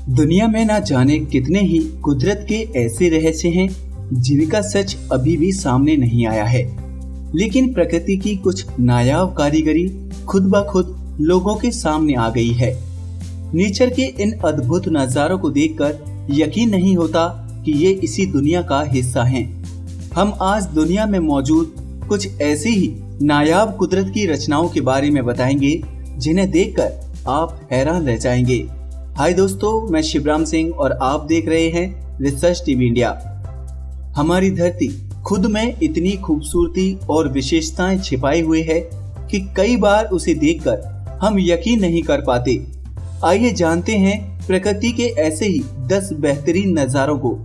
दुनिया में ना जाने कितने ही कुदरत के ऐसे रहस्य हैं जिनका सच अभी भी सामने नहीं आया है। लेकिन प्रकृति की कुछ नायाब कारीगरी खुद ब खुद लोगों के सामने आ गई है। नेचर के इन अद्भुत नजारों को देखकर यकीन नहीं होता कि ये इसी दुनिया का हिस्सा हैं। हम आज दुनिया में मौजूद कुछ ऐसी ही नायाब कुदरत की रचनाओं के बारे में बताएंगे जिन्हें देखकर आप हैरान रह जाएंगे। हाय दोस्तों, मैं शिवराम सिंह और आप देख रहे हैं रिसर्च टीवी इंडिया। हमारी धरती खुद में इतनी खूबसूरती और विशेषताएं छिपाई हुई है कि कई बार उसे देखकर हम यकीन नहीं कर पाते। आइए जानते हैं प्रकृति के ऐसे ही 10 बेहतरीन नजारों को।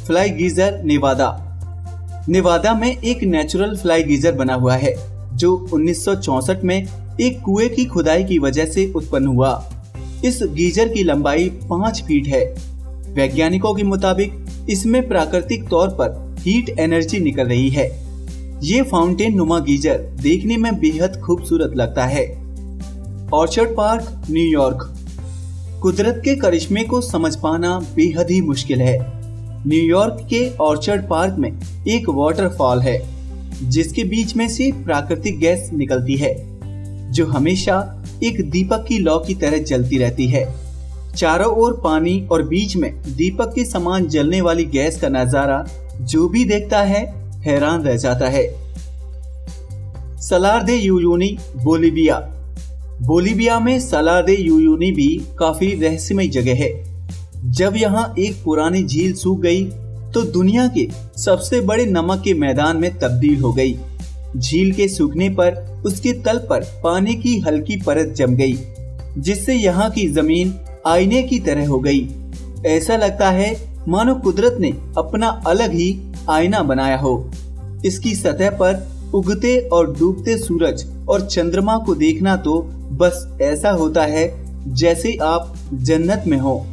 फ्लाई गीजर नेवादा में एक नेचुरल फ्लाई गीजर बना हुआ है जो 1964 में एक कुएं की खुदाई की वजह से उत्पन्न हुआ। इस गीजर की लंबाई 5 फीट है। वैज्ञानिकों के मुताबिक इसमें प्राकृतिक तौर पर हीट एनर्जी निकल रही है। ये फाउंटेन नुमा गीजर देखने में बेहद खूबसूरत लगता है। Orchard park, New York. कुदरत के करिश्मे को समझ पाना बेहद ही मुश्किल है। न्यूयॉर्क के ऑर्चर्ड पार्क में एक वाटरफॉल है जिसके बीच में से प्राकृतिक गैस निकलती है जो हमेशा एक दीपक की लौ की तरह जलती रहती है। चारों ओर पानी और बीच में दीपक के समान जलने वाली गैस का नजारा जो भी देखता है हैरान रह जाता है। सलार दे यूयुनी, बोलीविया में सलार दे यूयुनी भी काफी रहस्यमय जगह है। जब यहाँ एक पुरानी झील सूख गई तो दुनिया के सबसे बड़े नमक के मैदान में तब्दील हो गई। झील के सूखने पर उसके तल पर पानी की हल्की परत जम गई जिससे यहाँ की जमीन आईने की तरह हो गई। ऐसा लगता है मानो कुदरत ने अपना अलग ही आईना बनाया हो। इसकी सतह पर उगते और डूबते सूरज और चंद्रमा को देखना तो बस ऐसा होता है जैसे आप जन्नत में हो।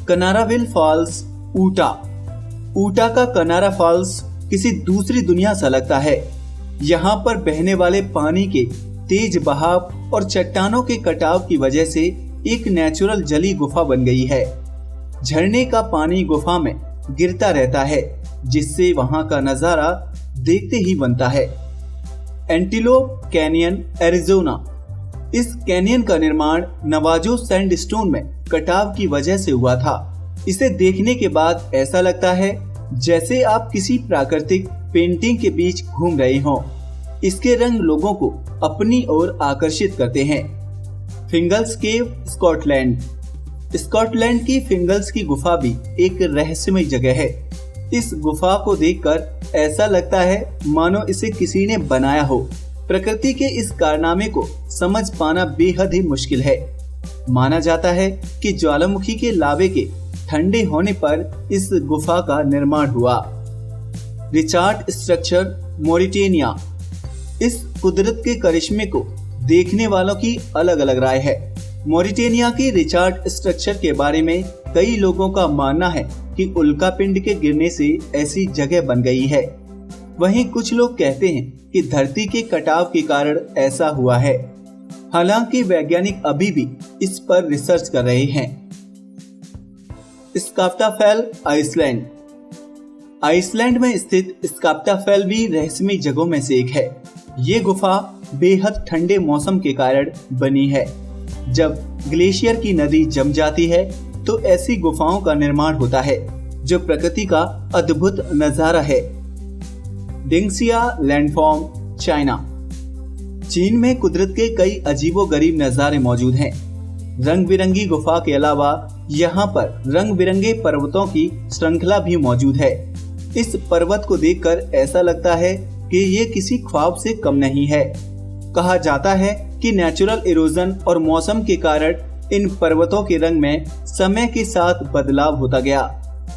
कनाराविल फॉल्स, ऊटा का कनारा फॉल्स किसी दूसरी दुनिया सा लगता है। यहाँ पर बहने वाले पानी के तेज बहाव और चट्टानों के कटाव की वजह से एक नेचुरल जली गुफा बन गई है। झरने का पानी गुफा में गिरता रहता है जिससे वहाँ का नजारा देखते ही बनता है। Antelope canyon, Arizona. इस कैनियन का निर्माण नवाजो सैंडस्टोन में कटाव की वजह से हुआ था। इसे देखने के बाद ऐसा लगता है जैसे आप किसी प्राकृतिक पेंटिंग के बीच घूम रहे हों। इसके रंग लोगों को अपनी ओर आकर्षित करते हैं। फिंगल्स केव, स्कॉटलैंड की फिंगल्स की गुफा भी एक रहस्यमय जगह है। इस गुफा को देखकर ऐसा लगता है मानो इसे किसी ने बनाया हो। प्रकृति के इस कारनामे को समझ पाना बेहद ही मुश्किल है। माना जाता है कि ज्वालामुखी के लावे के ठंडे होने पर इस गुफा का निर्माण हुआ। Richard structure, Mauritania. इस कुदरत के करिश्मे को देखने वालों की अलग अलग राय है। मॉरिटेनिया के रिचार्ड स्ट्रक्चर के बारे में कई लोगों का मानना है कि उल्कापिंड के गिरने से ऐसी जगह बन गई है। वहीं कुछ लोग कहते हैं कि धरती के कटाव के कारण ऐसा हुआ है। हालांकि वैज्ञानिक अभी भी इस पर रिसर्च कर रहे हैं। स्काफ्टाफेल, आइसलैंड। आइसलैंड में स्थित स्काफ्टाफेल भी रहस्यमय जगहों में से एक है। ये गुफा बेहद ठंडे मौसम के कारण बनी है। जब ग्लेशियर की नदी जम जाती है तो ऐसी गुफाओं का निर्माण होता है जो प्रकृति का अद्भुत नजारा है। डिंगसिया लैंडफॉर्म, चाइना। चीन में कुदरत के कई अजीबोगरीब नजारे मौजूद हैं। रंग बिरंगी गुफा के अलावा यहाँ पर रंग बिरंगे पर्वतों की श्रृंखला भी मौजूद है। इस पर्वत को देखकर ऐसा लगता है कि ये किसी ख्वाब से कम नहीं है। कहा जाता है कि नेचुरल इरोजन और मौसम के कारण इन पर्वतों के रंग में समय के साथ बदलाव होता गया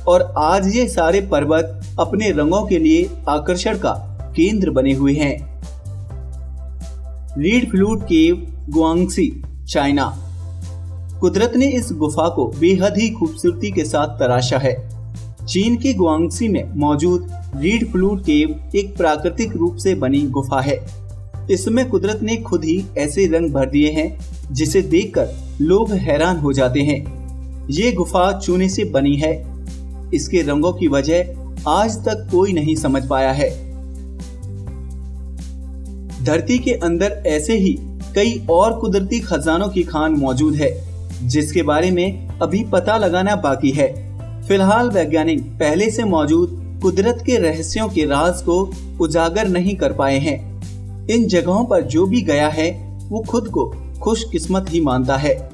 और आज ये सारे पर्वत अपने रंगों के लिए आकर्षण का केंद्र बने हुए हैं। रीड फ्लूट केव, गुआंगसी, चाइना। कुदरत ने इस गुफा को बेहद ही खूबसूरती के साथ तराशा है। चीन के गुआंगसी में मौजूद रीड फ्लूट केव एक प्राकृतिक रूप से बनी गुफा है। इसमें कुदरत ने खुद ही ऐसे रंग भर दिए हैं जिसे देखकर लोग हैरान हो जाते हैं। ये गुफा चूने से बनी है। इसके रंगों की वजह आज तक कोई नहीं समझ पाया है। धरती के अंदर ऐसे ही कई और कुदरती खजानों की खान मौजूद है, जिसके बारे में अभी पता लगाना बाकी है। फिलहाल वैज्ञानिक पहले से मौजूद कुदरत के रहस्यों के राज को उजागर नहीं कर पाए हैं। इन जगहों पर जो भी गया है वो खुद को खुशकिस्मत ही मानता है।